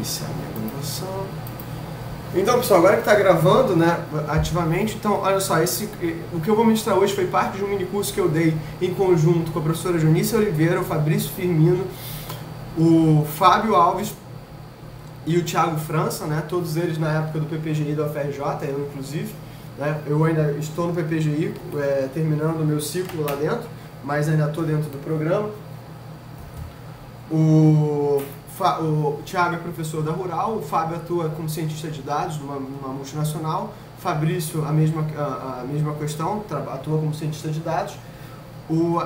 Iniciar minha gravação. Então, pessoal, agora que está gravando, né, ativamente, então, olha só, o que eu vou ministrar hoje foi parte de um minicurso que eu dei em conjunto com a professora Junice Oliveira, o Fabrício Firmino, o Fábio Alves e o Thiago França, né, todos eles na época do PPGI da UFRJ, eu inclusive, né, eu ainda estou no PPGI, terminando o meu ciclo lá dentro, mas ainda estou dentro do programa. O Thiago é professor da Rural, o Fábio atua como cientista de dados numa multinacional, o Fabrício a mesma questão, atua como cientista de dados,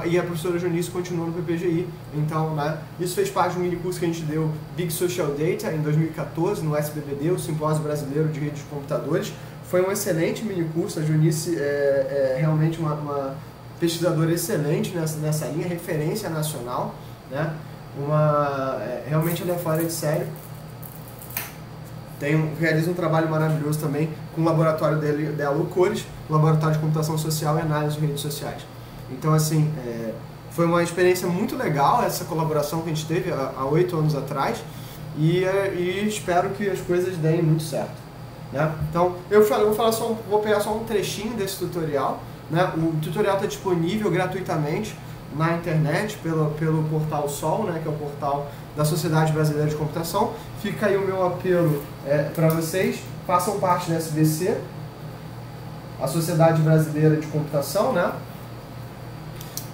e a professora Junice continua no PPGI. Então, né, isso fez parte de um mini curso que a gente deu, Big Social Data, em 2014, no SBBD, o Simpósio Brasileiro de Redes de Computadores. Foi um excelente mini curso, a Junice é realmente uma pesquisadora excelente nessa linha, referência nacional, né? Realmente ela é fora de série. Realiza um trabalho maravilhoso também com o laboratório dela, o Cores, Laboratório de Computação Social e Análise de Redes Sociais. Então, assim, foi uma experiência muito legal essa colaboração que a gente teve há 8 anos atrás e espero que as coisas deem muito certo, né? Então, vou pegar só um trechinho desse tutorial, né? O tutorial está disponível gratuitamente na internet, pelo portal Sol, né, que é o portal da Sociedade Brasileira de Computação. Fica aí o meu apelo para vocês, façam parte da SBC, a Sociedade Brasileira de Computação, né?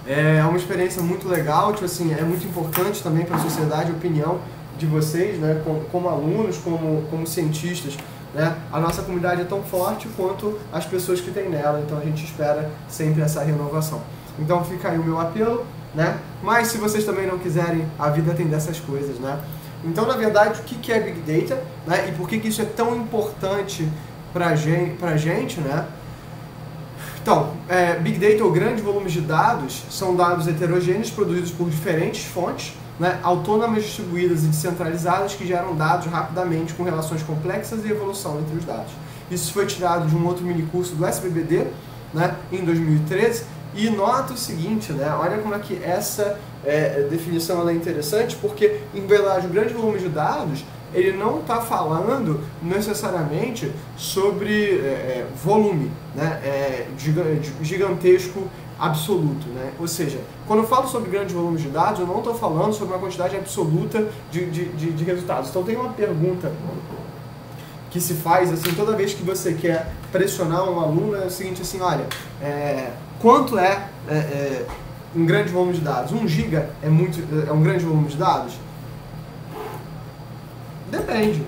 É uma experiência muito legal, tipo assim, é muito importante também para a sociedade a opinião de vocês, né, como alunos, como cientistas, né? A nossa comunidade é tão forte quanto as pessoas que tem nela, então a gente espera sempre essa renovação. Então fica aí o meu apelo, né? Mas se vocês também não quiserem, a vida tem dessas coisas, né? Então, na verdade, o que é Big Data, né? E por que isso é tão importante pra gente, né? Então, Big Data, ou grandes volumes de dados, são dados heterogêneos produzidos por diferentes fontes, né? Autônomas, distribuídas e descentralizadas, que geram dados rapidamente com relações complexas e evolução entre os dados. Isso foi tirado de um outro minicurso do SBBD, né? Em 2013. E nota o seguinte, né? Olha como é que essa definição ela é interessante, porque, em verdade, o grande volume de dados, ele não está falando necessariamente sobre volume, né? Gigantesco absoluto, né? Ou seja, quando eu falo sobre grandes volumes de dados, eu não estou falando sobre uma quantidade absoluta de resultados. Então tem uma pergunta que se faz assim toda vez que você quer pressionar um aluno, é o seguinte, assim, olha, quanto é um grande volume de dados? 1 giga é um grande volume de dados? Depende,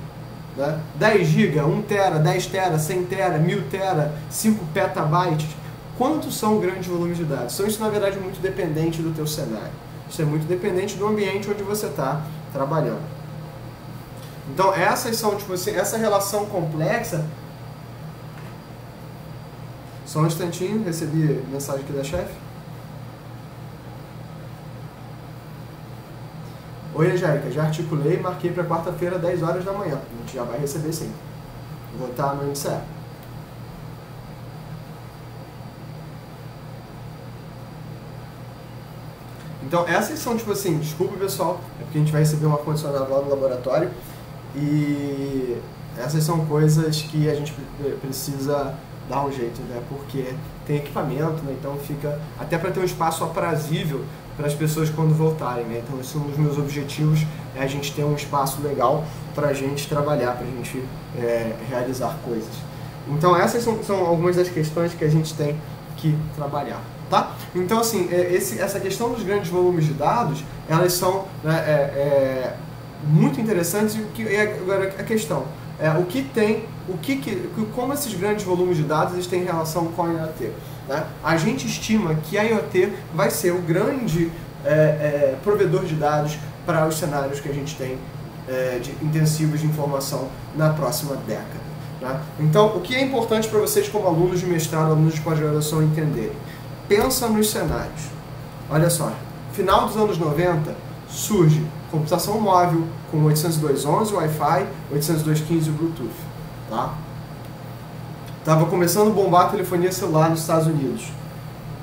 né? 10 giga, 1 tera, 10 tera, 100 tera, 1000 tera, 5 petabytes. Quantos são grandes volumes de dados? Então isso, na verdade, é muito dependente do teu cenário. Isso é muito dependente do ambiente onde você está trabalhando. Então essas são, tipo assim, essa relação complexa. Só um instantinho, recebi mensagem aqui da chefe. Oi, Angélica, já articulei e marquei para quarta-feira, 10 horas da manhã. A gente já vai receber sim. Vou estar no MCE. Então essas são, tipo assim, desculpa pessoal, é porque a gente vai receber um ar-condicionado lá no laboratório. E essas são coisas que a gente precisa dar um jeito, né? Porque tem equipamento, né? Então fica até para ter um espaço aprazível para as pessoas quando voltarem, né? Então esse é um dos meus objetivos, é a gente ter um espaço legal para a gente trabalhar, para a gente realizar coisas. Então essas são algumas das questões que a gente tem que trabalhar, tá? Então assim, essa questão dos grandes volumes de dados, elas são, né, muito interessantes. E agora a questão como esses grandes volumes de dados eles têm relação com a IoT, né? A gente estima que a IoT vai ser o grande provedor de dados para os cenários que a gente tem intensivos de informação na próxima década, né? Então, o que é importante para vocês como alunos de mestrado, alunos de pós-graduação entenderem? Pensa nos cenários. Olha só, final dos anos 90 surge computação móvel com 802.11 Wi-Fi, 802.15 Bluetooth, tá? Tava começando a bombar a telefonia celular nos Estados Unidos.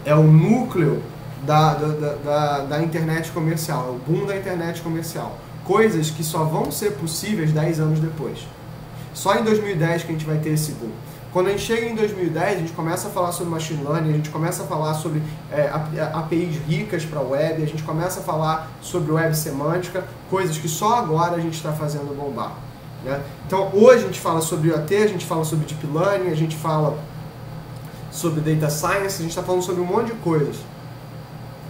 É o núcleo da internet comercial, é o boom da internet comercial. coisas que só vão ser possíveis 10 anos depois. Só em 2010 que a gente vai ter esse boom. Quando a gente chega em 2010, a gente começa a falar sobre machine learning, a gente começa a falar sobre APIs ricas para web, a gente começa a falar sobre web semântica, coisas que só agora a gente está fazendo bombar. Né? Então hoje a gente fala sobre IoT, a gente fala sobre Deep Learning, a gente fala sobre Data Science, a gente está falando sobre um monte de coisas.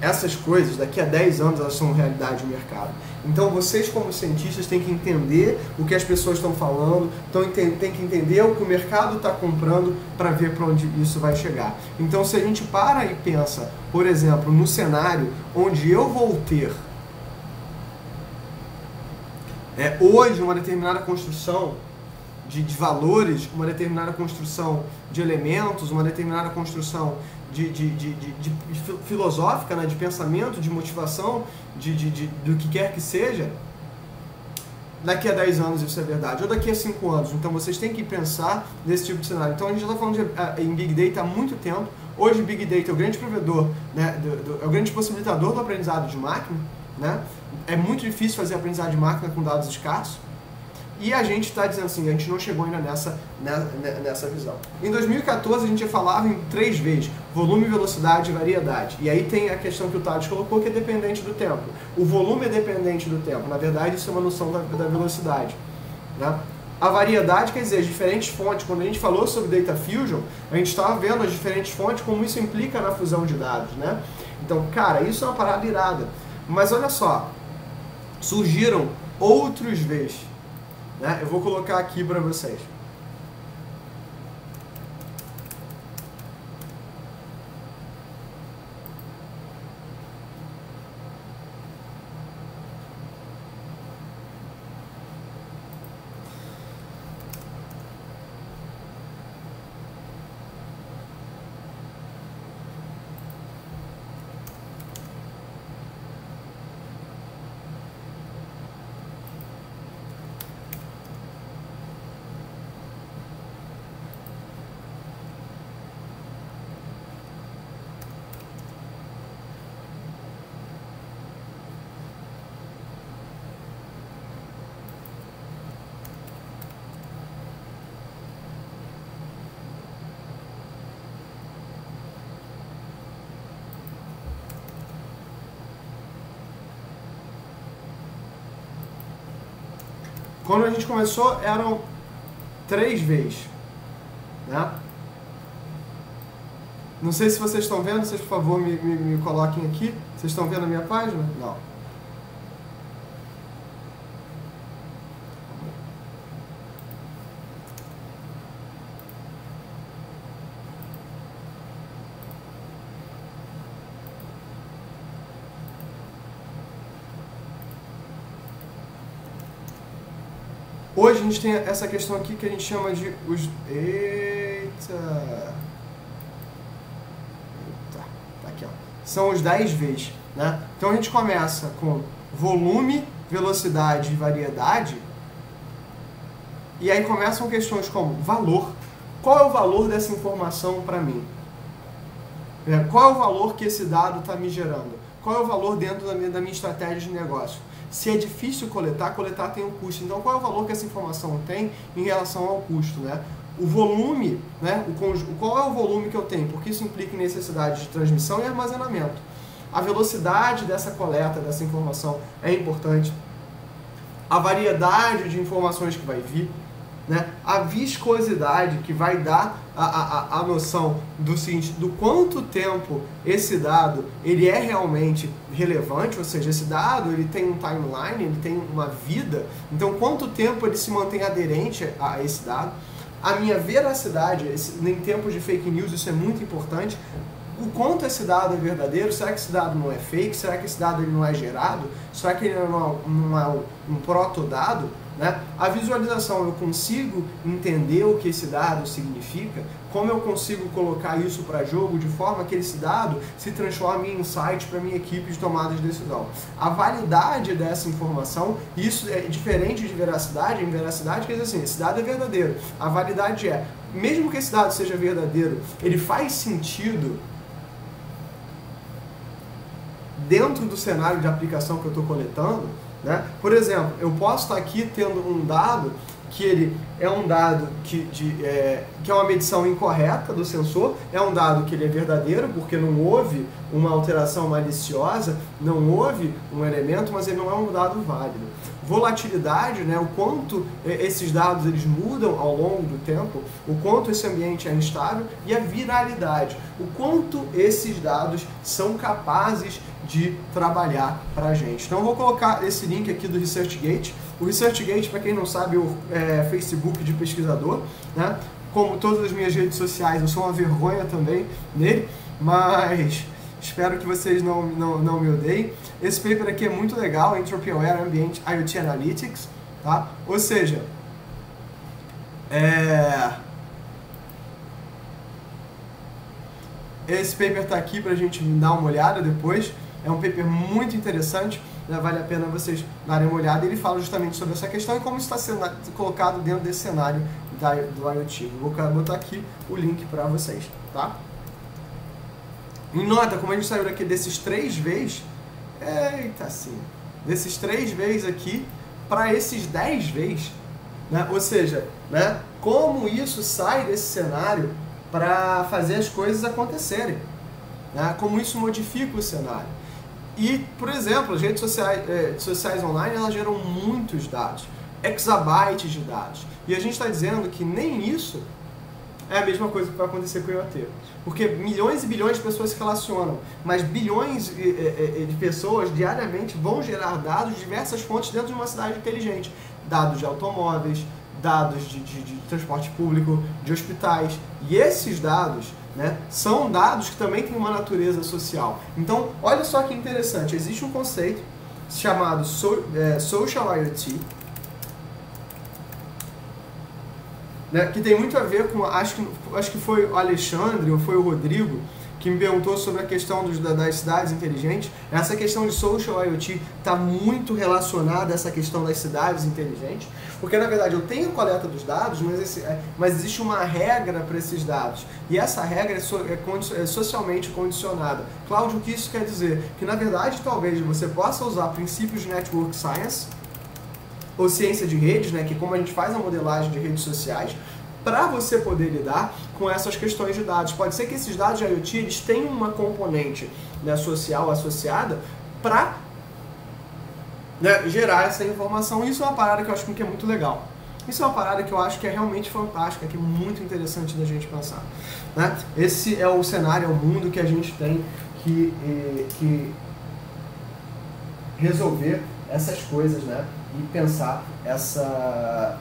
Essas coisas, daqui a 10 anos, elas são realidade no mercado. Então vocês, como cientistas, têm que entender o que as pessoas estão falando, têm que entender o que o mercado está comprando para ver para onde isso vai chegar. Então se a gente para e pensa, por exemplo, no cenário onde eu vou ter hoje uma determinada construção de valores, uma determinada construção de elementos, uma determinada construção de filosófica, né, de pensamento, de motivação, do que quer que seja, daqui a 10 anos isso é verdade, ou daqui a 5 anos. Então vocês têm que pensar nesse tipo de cenário. Então a gente já está falando em Big Data há muito tempo. Hoje Big Data é o grande provedor, né, é o grande possibilitador do aprendizado de máquina. Né? É muito difícil fazer aprendizado de máquina com dados escassos. E a gente está dizendo assim, a gente não chegou ainda nessa visão. Em 2014 a gente já falava em 3 vezes, volume, velocidade e variedade. E aí tem a questão que o Thales colocou, que é dependente do tempo. O volume é dependente do tempo, na verdade isso é uma noção da velocidade. Né? A variedade quer dizer as diferentes fontes. Quando a gente falou sobre Data Fusion, a gente estava vendo as diferentes fontes, como isso implica na fusão de dados. Né? Então, cara, isso é uma parada irada. Mas olha só, surgiram outros Vs. Né? Eu vou colocar aqui para vocês. Quando a gente começou, eram 3 vezes. Né? Não sei se vocês estão vendo, vocês por favor me coloquem aqui. Vocês estão vendo a minha página? Não. Hoje a gente tem essa questão aqui que a gente chama de os... Eita! Tá aqui, ó. São os 10 Vs, né? Então a gente começa com volume, velocidade e variedade. E aí começam questões como valor. Qual é o valor dessa informação para mim? Qual é o valor que esse dado está me gerando? Qual é o valor dentro da minha estratégia de negócio? Se é difícil coletar tem um custo. Então, qual é o valor que essa informação tem em relação ao custo? Né? O volume, né? Qual é o volume que eu tenho? Porque isso implica em necessidade de transmissão e armazenamento. A velocidade dessa coleta, dessa informação é importante. A variedade de informações que vai vir. Né? A viscosidade que vai dar a noção do seguinte, do quanto tempo esse dado ele é realmente relevante, ou seja, esse dado ele tem um timeline, ele tem uma vida, então quanto tempo ele se mantém aderente a esse dado. A minha veracidade, em tempos de fake news isso é muito importante, o quanto esse dado é verdadeiro, será que esse dado não é fake, será que esse dado ele não é gerado, será que ele não é um protodado? Né? A visualização, eu consigo entender o que esse dado significa, como eu consigo colocar isso para jogo de forma que esse dado se transforme em insight para minha equipe de tomada de decisão. A validade dessa informação, isso é diferente de veracidade. Em veracidade quer dizer assim, esse dado é verdadeiro. A validade é, mesmo que esse dado seja verdadeiro, ele faz sentido dentro do cenário de aplicação que eu estou coletando. né? Por exemplo, eu posso estar aqui tendo um dado que ele é um dado que é uma medição incorreta do sensor, é um dado que ele é verdadeiro, porque não houve uma alteração maliciosa, não houve um elemento, mas ele não é um dado válido. Volatilidade, né, o quanto esses dados eles mudam ao longo do tempo, o quanto esse ambiente é instável, e a viralidade, o quanto esses dados são capazes de trabalhar para a gente. Então eu vou colocar esse link aqui do ResearchGate. O ResearchGate, para quem não sabe, é Facebook de pesquisador, né? Como todas as minhas redes sociais, eu sou uma vergonha também nele, mas espero que vocês não me odeiem. Esse paper aqui é muito legal, Entropy Aware Ambient IoT Analytics, tá? Ou seja, esse paper está aqui para a gente dar uma olhada depois. É um paper muito interessante, né? Vale a pena vocês darem uma olhada. Ele fala justamente sobre essa questão e como isso está sendo colocado dentro desse cenário do IoT. Vou botar aqui o link para vocês, tá? E nota, como a gente saiu daqui desses 3 Vs, desses 3 Vs aqui para esses 10 Vs, né? Ou seja, né? Como isso sai desse cenário para fazer as coisas acontecerem, né? Como isso modifica o cenário. E, por exemplo, as redes sociais online, elas geram muitos dados, exabytes de dados. E a gente está dizendo que nem isso é a mesma coisa que vai acontecer com o IoT. Porque milhões e bilhões de pessoas se relacionam, mas bilhões de pessoas diariamente vão gerar dados de diversas fontes dentro de uma cidade inteligente. Dados de automóveis, dados de transporte público, de hospitais. E esses dados, né, são dados que também têm uma natureza social. Então, olha só que interessante. Existe um conceito chamado Social IoT, né, que tem muito a ver com, acho que foi o Alexandre ou foi o Rodrigo que me perguntou sobre a questão das cidades inteligentes. Essa questão de Social IoT está muito relacionada a essa questão das cidades inteligentes, porque na verdade eu tenho a coleta dos dados, mas existe uma regra para esses dados, e essa regra é socialmente condicionada. Cláudio, o que isso quer dizer? Que na verdade talvez você possa usar princípios de Network Science, ou ciência de redes, né, que é como a gente faz a modelagem de redes sociais, para você poder lidar com essas questões de dados. Pode ser que esses dados de IoT eles tenham uma componente, né, social associada para, né, gerar essa informação. Isso é uma parada que eu acho que é muito legal. Isso é uma parada que eu acho que é realmente fantástica, que é muito interessante da gente pensar, né? Esse é o cenário, é o mundo que a gente tem que resolver essas coisas, né? E pensar essa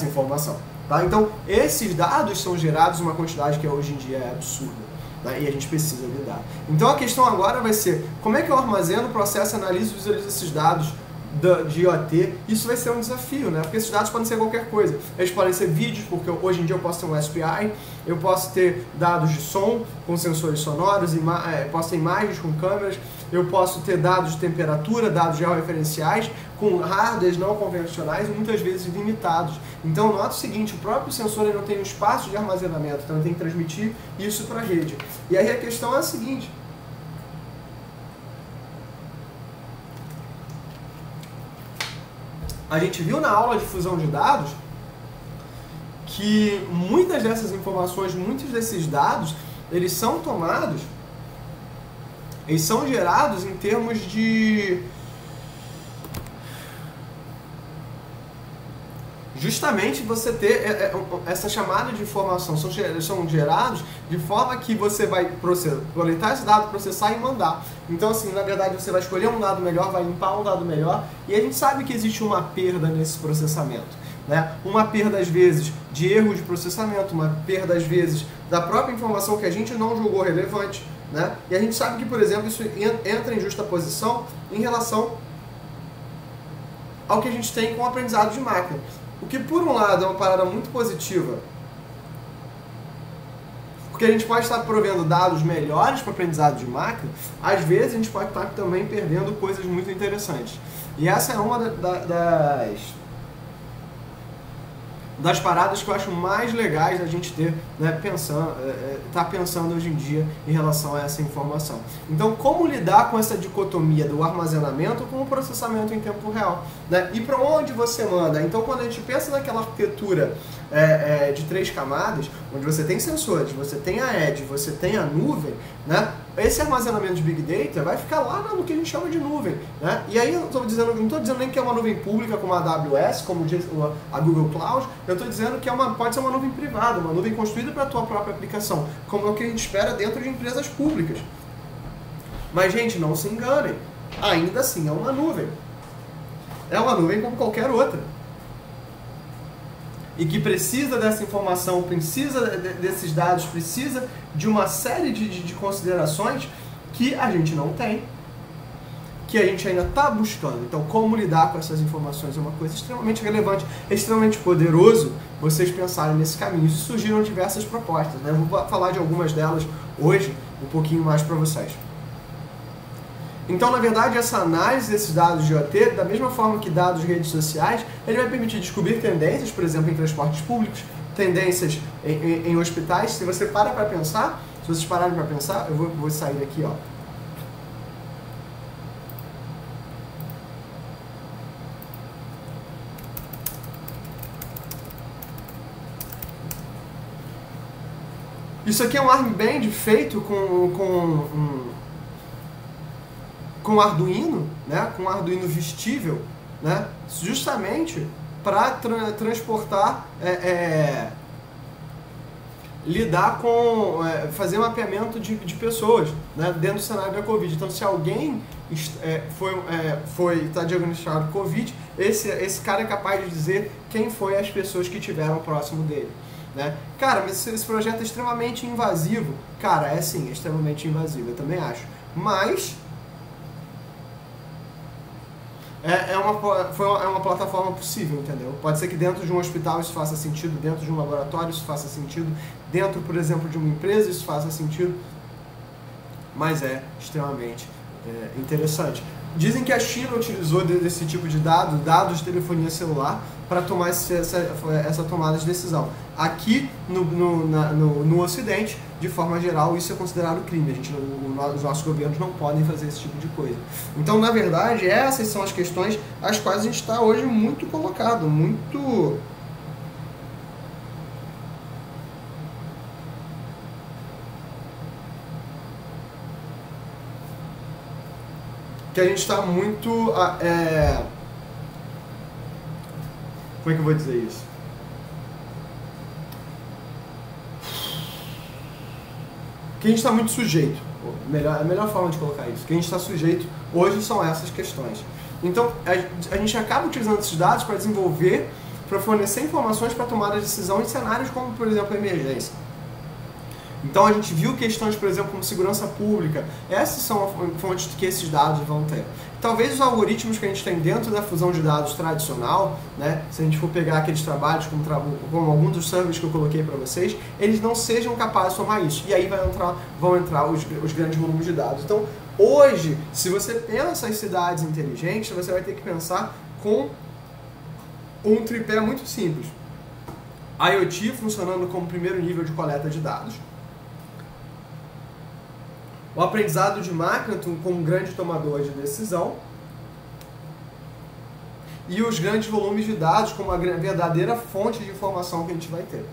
informação, tá? Então, esses dados são gerados uma quantidade que hoje em dia é absurda, né? E a gente precisa lidar. Então, a questão agora vai ser, como é que eu armazeno, processo, analiso e visualizo esses dados de IoT? Isso vai ser um desafio, né? Porque esses dados podem ser qualquer coisa. Eles podem ser vídeos, porque hoje em dia eu posso ter um SPI, eu posso ter dados de som com sensores sonoros, posso ter imagens com câmeras, eu posso ter dados de temperatura, dados georreferenciais, com hardwares não convencionais, muitas vezes limitados. Então, nota o seguinte, o próprio sensor ele não tem um espaço de armazenamento, então ele tem que transmitir isso para a rede. E aí a questão é a seguinte: a gente viu na aula de fusão de dados que muitas dessas informações, muitos desses dados, eles são tomados, eles são gerados em termos de justamente você ter essa chamada de informação, são gerados de forma que você vai coletar esse dado, processar e mandar. Então, assim, na verdade, você vai escolher um dado melhor, vai limpar um dado melhor, e a gente sabe que existe uma perda nesse processamento, né? Uma perda, às vezes, de erro de processamento, uma perda, às vezes, da própria informação que a gente não julgou relevante, né? E a gente sabe que, por exemplo, isso entra em justaposição em relação ao que a gente tem com o aprendizado de máquina. O que, por um lado, é uma parada muito positiva, porque a gente pode estar provendo dados melhores para o aprendizado de máquina, às vezes a gente pode estar também perdendo coisas muito interessantes. E essa é uma das paradas que eu acho mais legais a gente ter, né, tá pensando hoje em dia em relação a essa informação. Então, como lidar com essa dicotomia do armazenamento com o processamento em tempo real, né? E para onde você manda? Então, quando a gente pensa naquela arquitetura de 3 camadas, onde você tem sensores, você tem a edge, você tem a nuvem, né? Esse armazenamento de Big Data vai ficar lá no que a gente chama de nuvem, né? E aí eu não estou dizendo nem que é uma nuvem pública como a AWS, como a Google Cloud, eu estou dizendo que pode ser uma nuvem privada, uma nuvem construída para a tua própria aplicação, como é o que a gente espera dentro de empresas públicas. Mas, gente, não se enganem, ainda assim é uma nuvem. É uma nuvem como qualquer outra. E que precisa dessa informação, precisa desses dados, precisa de uma série de considerações que a gente não tem, que a gente ainda está buscando. Então, como lidar com essas informações é uma coisa extremamente relevante, extremamente poderoso vocês pensarem nesse caminho. E surgiram diversas propostas, né? Eu vou falar de algumas delas hoje, um pouquinho mais para vocês. Então, na verdade, essa análise desses dados de IoT, da mesma forma que dados de redes sociais, ele vai permitir descobrir tendências, por exemplo, em transportes públicos, tendências em hospitais. Se você para para pensar, se vocês pararem para pensar, eu vou sair daqui, ó. Isso aqui é um Armband feito com Arduino, né? Com Arduino vestível, né? Justamente para transportar, lidar com, fazer mapeamento de pessoas, né? Dentro do cenário da Covid. Então, se alguém está diagnosticado Covid, esse cara é capaz de dizer quem foi as pessoas que estiveram próximo dele. Né? Cara, mas esse projeto é extremamente invasivo. Cara, é sim, é extremamente invasivo, eu também acho. Mas é uma plataforma possível, entendeu? Pode ser que dentro de um hospital isso faça sentido, dentro de um laboratório isso faça sentido, dentro, por exemplo, de uma empresa isso faça sentido, mas é extremamente interessante. Dizem que a China utilizou desse tipo de dados de telefonia celular, para tomar essa tomada de decisão. Aqui no Ocidente, de forma geral, isso é considerado crime. Os nossos governos não podem fazer esse tipo de coisa. Então, na verdade, essas são as questões às quais a gente está hoje muito colocado, muito... que a gente está muito... Como é que eu vou dizer isso? Que a gente está muito sujeito. A melhor forma de colocar isso. Que a gente está sujeito hoje são essas questões. Então, a gente acaba utilizando esses dados para desenvolver, para fornecer informações para tomar a decisão em cenários como, por exemplo, a emergência. Então, a gente viu questões, por exemplo, como segurança pública. Essas são fontes que esses dados vão ter. Talvez os algoritmos que a gente tem dentro da fusão de dados tradicional, né, se a gente for pegar aqueles trabalhos como alguns dos servers que eu coloquei para vocês, eles não sejam capazes de tomar isso. E aí vão entrar os grandes volumes de dados. Então, hoje, se você pensa em cidades inteligentes, você vai ter que pensar com um tripé muito simples. IoT funcionando como primeiro nível de coleta de dados. O aprendizado de máquina como um grande tomador de decisão e os grandes volumes de dados como a verdadeira fonte de informação que a gente vai ter.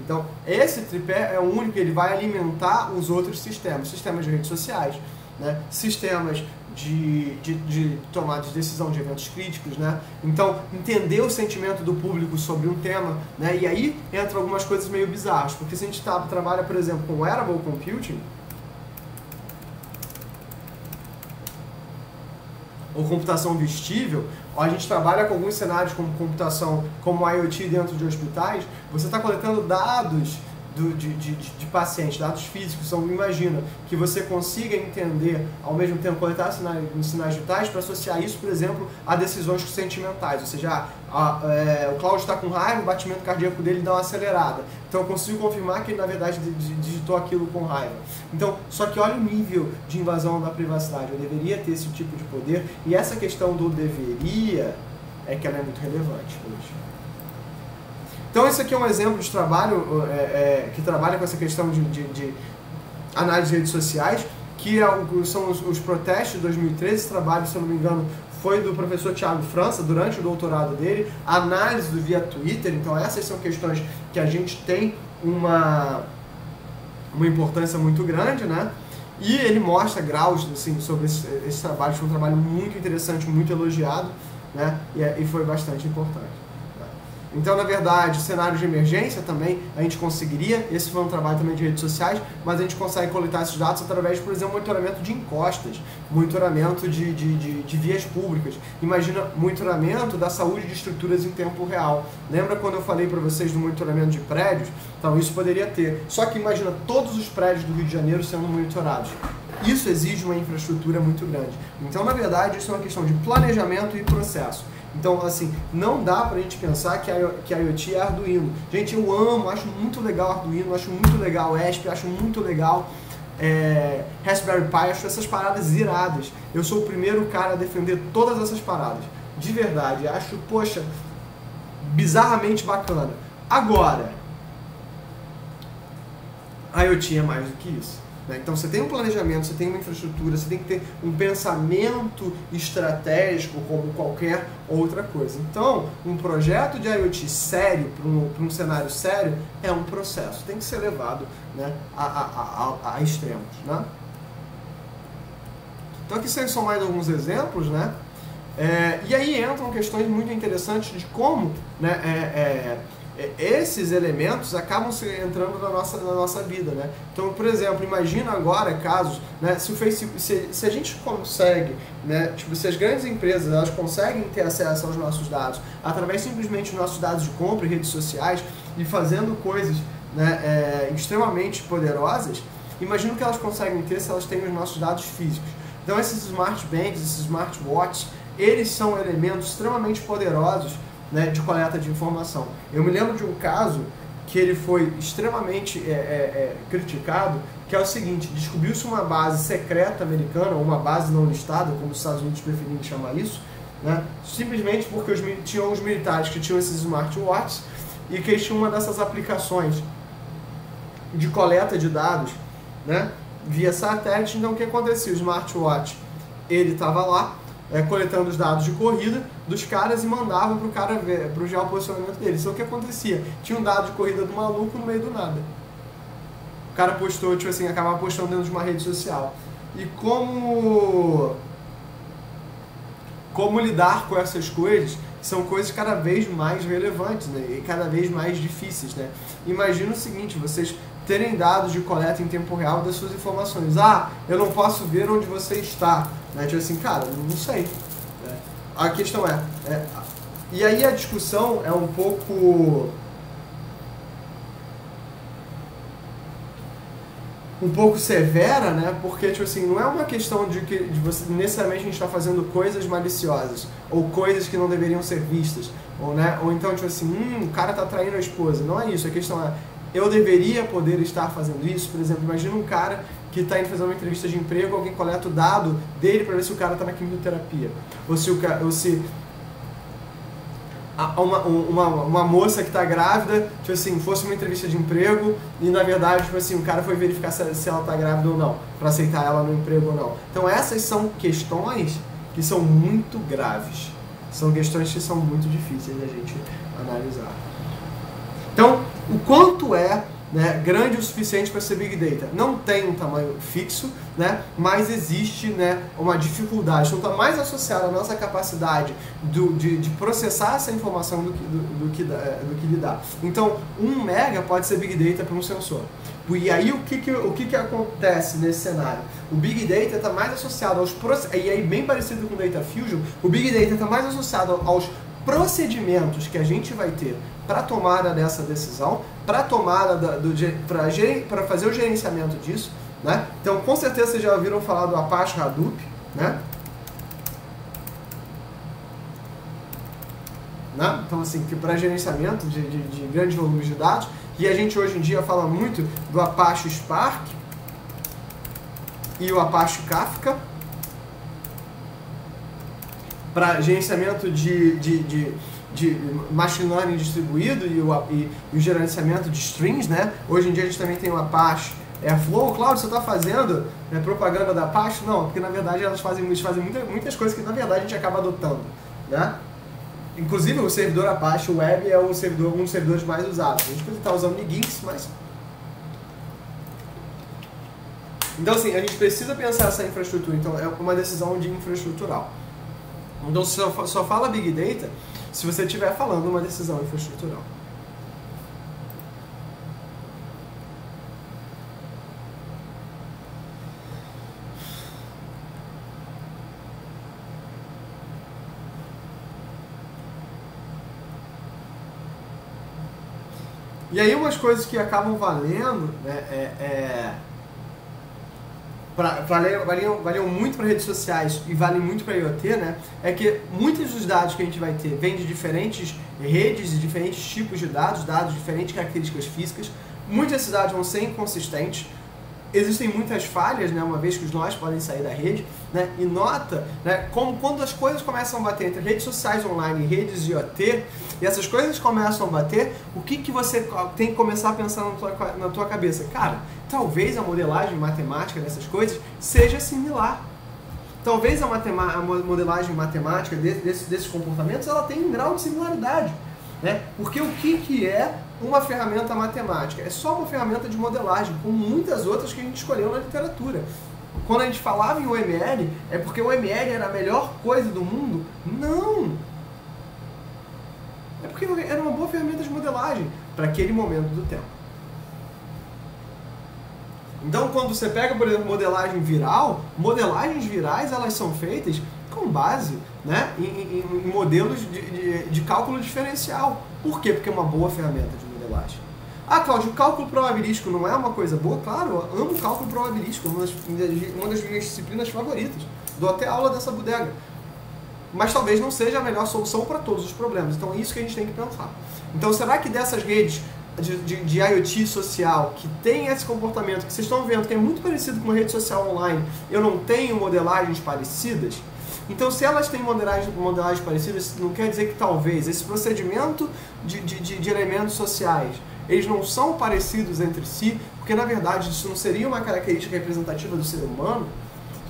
Então, esse tripé é o único, ele vai alimentar os outros sistemas de redes sociais, né? Sistemas de tomada de decisão de eventos críticos, né? Então, entender o sentimento do público sobre um tema, né? E aí entra algumas coisas meio bizarras, porque se a gente trabalha, por exemplo, com wearable computing, ou computação vestível, ou a gente trabalha com alguns cenários como computação, como IoT dentro de hospitais, você está coletando dados de pacientes, dados físicos. Então, imagina que você consiga entender, ao mesmo tempo coletar sinais vitais para associar isso, por exemplo, a decisões sentimentais. Ou seja, o Cláudio está com raiva, o batimento cardíaco dele dá uma acelerada. Então eu consigo confirmar que ele, na verdade, digitou aquilo com raiva. Então, só que olha o nível de invasão da privacidade. Eu deveria ter esse tipo de poder, e essa questão do deveria é que ela é muito relevante hoje. Então esse aqui é um exemplo de trabalho que trabalha com essa questão de análise de redes sociais, que são os protestos de 2013. Esse trabalho, se eu não me engano, foi do professor Thiago França, durante o doutorado dele, análise do via Twitter. Então essas são questões que a gente tem uma importância muito grande, né? E ele mostra graus assim, sobre esse trabalho. Foi um trabalho muito interessante, muito elogiado, né? E foi bastante importante. Então, na verdade, cenário de emergência também a gente conseguiria, esse foi um trabalho também de redes sociais, mas a gente consegue coletar esses dados através, por exemplo, monitoramento de encostas, monitoramento de vias públicas. Imagina monitoramento da saúde de estruturas em tempo real. Lembra quando eu falei para vocês do monitoramento de prédios? Então, isso poderia ter. Só que imagina todos os prédios do Rio de Janeiro sendo monitorados. Isso exige uma infraestrutura muito grande. Então, na verdade, isso é uma questão de planejamento e processo. Então, assim, não dá pra gente pensar que a IoT é Arduino. Gente, eu amo, acho muito legal Arduino, acho muito legal ESP, acho muito legal Raspberry Pi, acho essas paradas iradas. Eu sou o primeiro cara a defender todas essas paradas. De verdade, acho, poxa, bizarramente bacana. Agora, a IoT é mais do que isso. Então você tem um planejamento, você tem uma infraestrutura, você tem que ter um pensamento estratégico como qualquer outra coisa. Então, um projeto de IoT sério, para um cenário sério, é um processo, tem que ser levado, né, a extremos. Né? Então aqui são mais alguns exemplos, né? E aí entram questões muito interessantes de como, né, esses elementos acabam entrando na nossa vida, né? Então, por exemplo, imagina agora casos, né, se o Facebook, se a gente consegue, né, tipo, se as grandes empresas elas conseguem ter acesso aos nossos dados através simplesmente dos nossos dados de compra e redes sociais e fazendo coisas, né, extremamente poderosas, imagina o que elas conseguem ter se elas têm os nossos dados físicos. Então, esses smart bands, esses smartwatches, eles são elementos extremamente poderosos, né, de coleta de informação. Eu me lembro de um caso que ele foi extremamente criticado, que é o seguinte: descobriu-se uma base secreta americana, ou uma base não listada, como os Estados Unidos preferem chamar isso, né, simplesmente porque tinham os militares que tinham esses smartwatches e que eles tinham uma dessas aplicações de coleta de dados, né, via satélite. Então o que acontecia? O smartwatch, ele estava lá, coletando os dados de corrida dos caras e mandava para o cara ver, para o geoposicionamento deles. Então o que acontecia? Tinha um dado de corrida do maluco no meio do nada. O cara postou, tipo assim, acabava postando dentro de uma rede social. E como lidar com essas coisas são coisas cada vez mais relevantes, né? E cada vez mais difíceis, né? Imagina o seguinte: vocês terem dados de coleta em tempo real das suas informações. Ah, eu não posso ver onde você está. Né? Tipo assim, cara, não sei. Né? A questão e aí a discussão é um pouco severa, né? Porque, tipo assim, não é uma questão de você necessariamente a gente está fazendo coisas maliciosas ou coisas que não deveriam ser vistas, ou, né? Ou então, tipo assim, o cara tá traindo a esposa. Não é isso. A questão é: eu deveria poder estar fazendo isso? Por exemplo, imagina um cara que está indo fazer uma entrevista de emprego, alguém coleta o dado dele para ver se o cara está na quimioterapia. Ou se uma moça que está grávida, tipo assim, fosse uma entrevista de emprego e na verdade, tipo assim, o cara foi verificar se ela está grávida ou não, para aceitar ela no emprego ou não. Então essas são questões que são muito graves. São questões que são muito difíceis da gente analisar. Então, o quanto né, grande o suficiente para ser Big Data? Não tem um tamanho fixo, né, mas existe, né, uma dificuldade. Então está mais associado à nossa capacidade de processar essa informação do que lidar. Então 1 mega pode ser Big Data para um sensor. E aí o que acontece nesse cenário? O Big Data está mais associado aos processos, e aí bem parecido com o Data Fusion, o Big Data está mais associado aos procedimentos que a gente vai ter para tomada dessa decisão, para tomada para fazer o gerenciamento disso, né? Então, com certeza vocês já ouviram falar do Apache Hadoop, né? Então, assim, que para gerenciamento de grandes volumes de dados, e a gente hoje em dia fala muito do Apache Spark e o Apache Kafka para gerenciamento de machine learning distribuído e o gerenciamento de strings, né? Hoje em dia a gente também tem o Apache Airflow. Claudio, você está fazendo propaganda da Apache? Não, porque na verdade eles fazem muitas coisas que na verdade a gente acaba adotando, né? Inclusive o servidor Apache Web é um dos servidores mais usados. A gente está usando Nginx, mas... Então assim, a gente precisa pensar essa infraestrutura, então é uma decisão de infraestrutural. Então só fala Big Data se você estiver falando uma decisão infraestrutural. E aí umas coisas que acabam valendo, né, valiam muito para redes sociais e valem muito para IoT, né, é que muitos dos dados que a gente vai ter vêm de diferentes redes e diferentes tipos de dados de diferentes características físicas. Muitos desses dados vão ser inconsistentes. Existem muitas falhas, né, uma vez que os nós podem sair da rede, né, e nota, né, como quando as coisas começam a bater entre redes sociais online e redes IoT, e essas coisas começam a bater, o que você tem que começar a pensar na tua cabeça? Cara, talvez a modelagem matemática dessas coisas seja similar. Talvez a modelagem matemática desses comportamentos ela tenha um grau de similaridade, né? Porque o que é uma ferramenta matemática? É só uma ferramenta de modelagem, como muitas outras que a gente escolheu na literatura. Quando a gente falava em UML, é porque o UML era a melhor coisa do mundo? Não! É porque era uma boa ferramenta de modelagem para aquele momento do tempo. Então, quando você pega, por exemplo, modelagens virais elas são feitas com base, né, em modelos de cálculo diferencial. Por quê? Porque é uma boa ferramenta de modelagem. Ah, Cláudio, o cálculo probabilístico não é uma coisa boa? Claro, eu amo cálculo probabilístico, uma das minhas disciplinas favoritas. Dou até aula dessa bodega. Mas talvez não seja a melhor solução para todos os problemas. Então é isso que a gente tem que pensar. Então será que dessas redes de IoT social que tem esse comportamento que vocês estão vendo que é muito parecido com uma rede social online, eu não tenho modelagens parecidas? Então se elas têm modelagens parecidas, não quer dizer que talvez esse procedimento de elementos sociais eles não são parecidos entre si, porque na verdade isso não seria uma característica representativa do ser humano,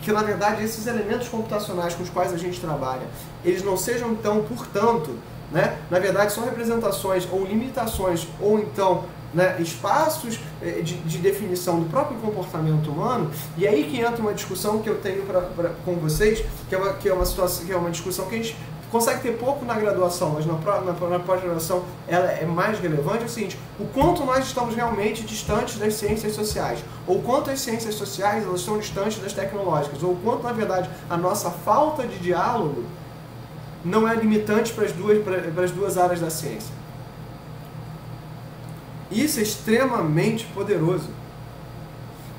que na verdade esses elementos computacionais com os quais a gente trabalha, eles não sejam então, portanto, né, na verdade são representações ou limitações ou então, né, espaços de definição do próprio comportamento humano. E aí que entra uma discussão que eu tenho com vocês, que é uma discussão que a gente consegue ter pouco na graduação, mas na pós-graduação ela é mais relevante. É o seguinte: o quanto nós estamos realmente distantes das ciências sociais, ou quanto as ciências sociais elas estão distantes das tecnológicas, ou quanto na verdade a nossa falta de diálogo não é limitante para as duas áreas da ciência. Isso é extremamente poderoso.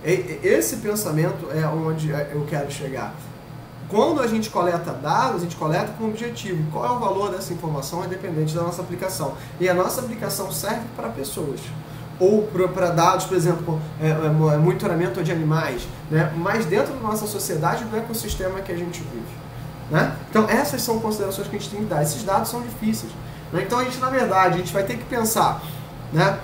Esse pensamento é onde eu quero chegar. Quando a gente coleta dados, a gente coleta com um objetivo. Qual é o valor dessa informação? É dependente da nossa aplicação. E a nossa aplicação serve para pessoas. Ou para dados, por exemplo, monitoramento de animais, né? Mas dentro da nossa sociedade, do ecossistema que a gente vive. Né? Então essas são considerações que a gente tem que dar. Esses dados são difíceis. Né? Então a gente, na verdade, a gente vai ter que pensar, né,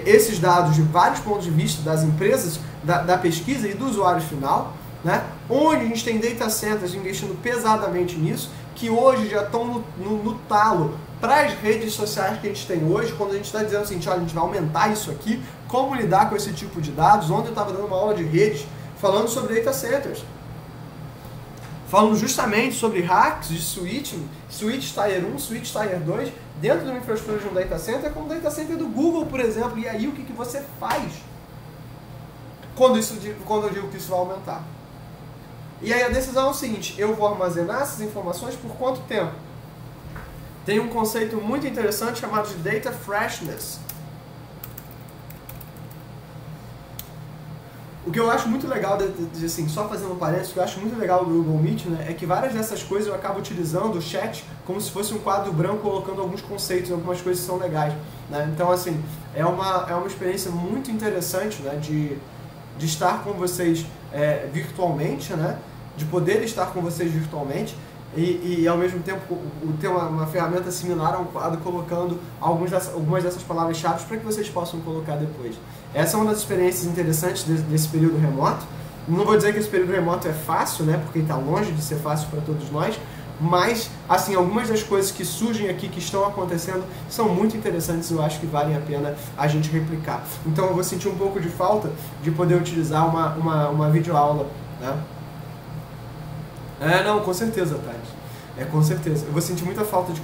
esses dados de vários pontos de vista das empresas, da pesquisa e do usuário final, né? Onde a gente tem data centers investindo pesadamente nisso, que hoje já estão no talo para as redes sociais que a gente tem hoje, quando a gente está dizendo assim, olha, a gente vai aumentar isso aqui, como lidar com esse tipo de dados. Ontem eu estava dando uma aula de redes falando sobre data centers, falando justamente sobre hacks de switching, switch Tier 1, switch Tier 2, dentro de uma infraestrutura de um data center, como o data center do Google, por exemplo. E aí o que você faz quando eu digo que isso vai aumentar? E aí a decisão é o seguinte: eu vou armazenar essas informações por quanto tempo? Tem um conceito muito interessante chamado de Data Freshness. O que eu acho muito legal, assim, só fazendo um parênteses, o que eu acho muito legal do Google Meet, né, é que várias dessas coisas eu acabo utilizando o chat como se fosse um quadro branco, colocando alguns conceitos, algumas coisas que são legais. Né? Então, assim, é uma experiência muito interessante, né, de estar com vocês virtualmente, né, de poder estar com vocês virtualmente. e ao mesmo tempo ter uma ferramenta similar a um quadro colocando algumas dessas palavras-chave para que vocês possam colocar depois. Essa é uma das experiências interessantes desse período remoto. Não vou dizer que esse período remoto é fácil, né, porque está longe de ser fácil para todos nós, mas assim, algumas das coisas que surgem aqui, que estão acontecendo, são muito interessantes e eu acho que valem a pena a gente replicar. Então eu vou sentir um pouco de falta de poder utilizar uma videoaula, né? Não, com certeza, Thales. Com certeza. Eu vou sentir muita falta de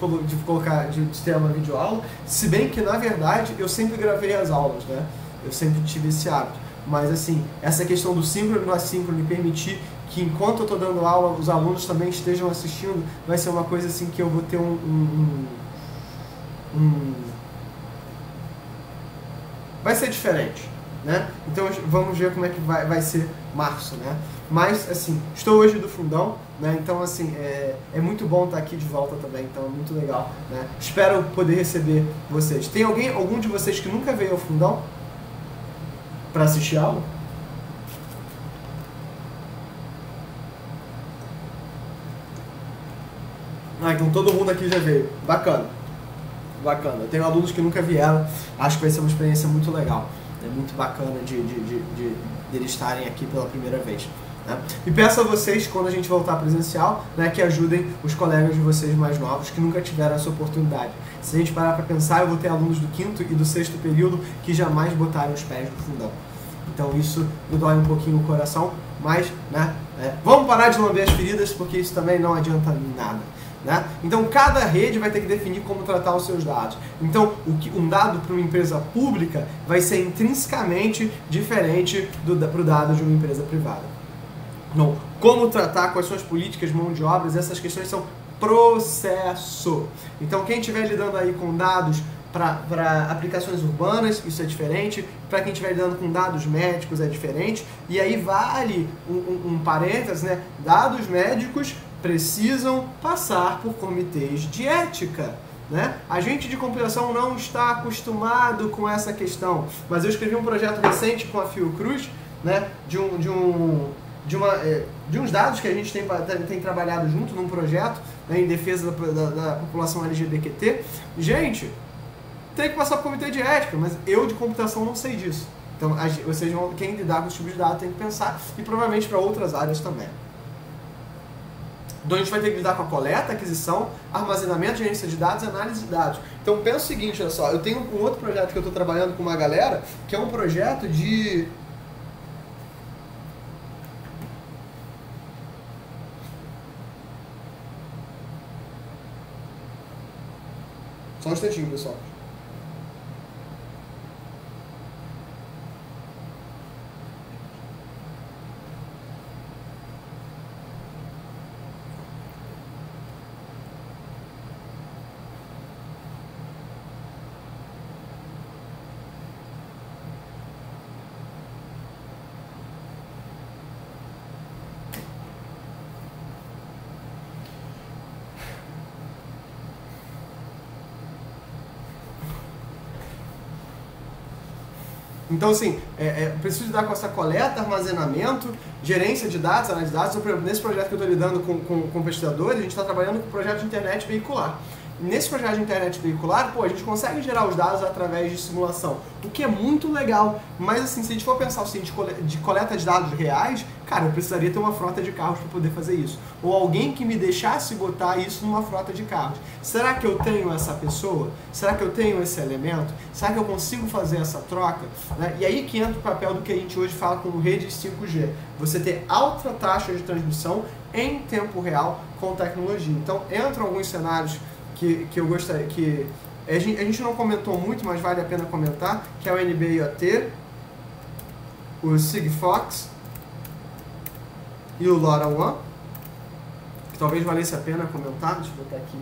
ter uma videoaula, se bem que, na verdade, eu sempre gravei as aulas, né? Eu sempre tive esse hábito. Mas, assim, essa questão do síncrono e do assíncrono e permitir que, enquanto eu estou dando aula, os alunos também estejam assistindo, vai ser uma coisa, assim, que eu vou ter vai ser diferente, né? Então, vamos ver como é que vai ser março, né? Mas, assim, estou hoje do fundão, né? Então, assim, é muito bom estar aqui de volta também, então é muito legal, né? Espero poder receber vocês. Tem algum de vocês que nunca veio ao fundão para assistir a aula? Então todo mundo aqui já veio. Bacana. Bacana. Eu tenho alunos que nunca vieram, acho que vai ser uma experiência muito legal. É muito bacana de eles estarem aqui pela primeira vez. Né? E peço a vocês, quando a gente voltar presencial, né, que ajudem os colegas de vocês mais novos que nunca tiveram essa oportunidade. Se a gente parar para pensar, eu vou ter alunos do 5º e do 6º período que jamais botaram os pés no fundão. Então isso me dói um pouquinho o coração, mas, né, vamos parar de lamber as feridas, porque isso também não adianta nada. Né? Então cada rede vai ter que definir como tratar os seus dados. Então um dado para uma empresa pública vai ser intrinsecamente diferente para o dado de uma empresa privada. Não, como tratar, quais são as políticas, mão de obras, essas questões são processo. Então quem estiver lidando aí com dados para aplicações urbanas, isso é diferente. Para quem estiver lidando com dados médicos, é diferente. E aí vale um parênteses, né? Dados médicos precisam passar por comitês de ética, né? A gente de computação não está acostumado com essa questão, mas eu escrevi um projeto recente com a Fiocruz, né? De uns dados que a gente tem trabalhado junto num projeto, né, em defesa da população LGBTQ. Gente, tem que passar por comitê de ética, mas eu de computação não sei disso. Então, quem lidar com esse tipo de dados tem que pensar, e provavelmente para outras áreas também. Então a gente vai ter que lidar com a coleta, aquisição, armazenamento, gerência de dados e análise de dados. Então pensa o seguinte, olha só, eu tenho um outro projeto que eu estou trabalhando com uma galera, que é um projeto de... Só um instantinho, pessoal. Então, assim, preciso lidar com essa coleta, armazenamento, gerência de dados, análise de dados. Nesse projeto que eu estou lidando com pesquisadores, a gente está trabalhando com o projeto de internet veicular. Nesse projeto de internet veicular, a gente consegue gerar os dados através de simulação, o que é muito legal. Mas, assim, se a gente for pensar assim, de coleta de dados reais, cara, eu precisaria ter uma frota de carros para poder fazer isso. Ou alguém que me deixasse botar isso numa frota de carros. Será que eu tenho essa pessoa? Será que eu tenho esse elemento? Será que eu consigo fazer essa troca? Né? E aí que entra o papel do que a gente hoje fala como redes 5G. Você ter alta taxa de transmissão em tempo real com tecnologia. Então, entram alguns cenários que eu gostaria, que a gente não comentou muito, mas vale a pena comentar, que é o NB-IoT, o Sigfox e o LoRaWAN, que talvez valesse a pena comentar. Deixa eu botar aqui.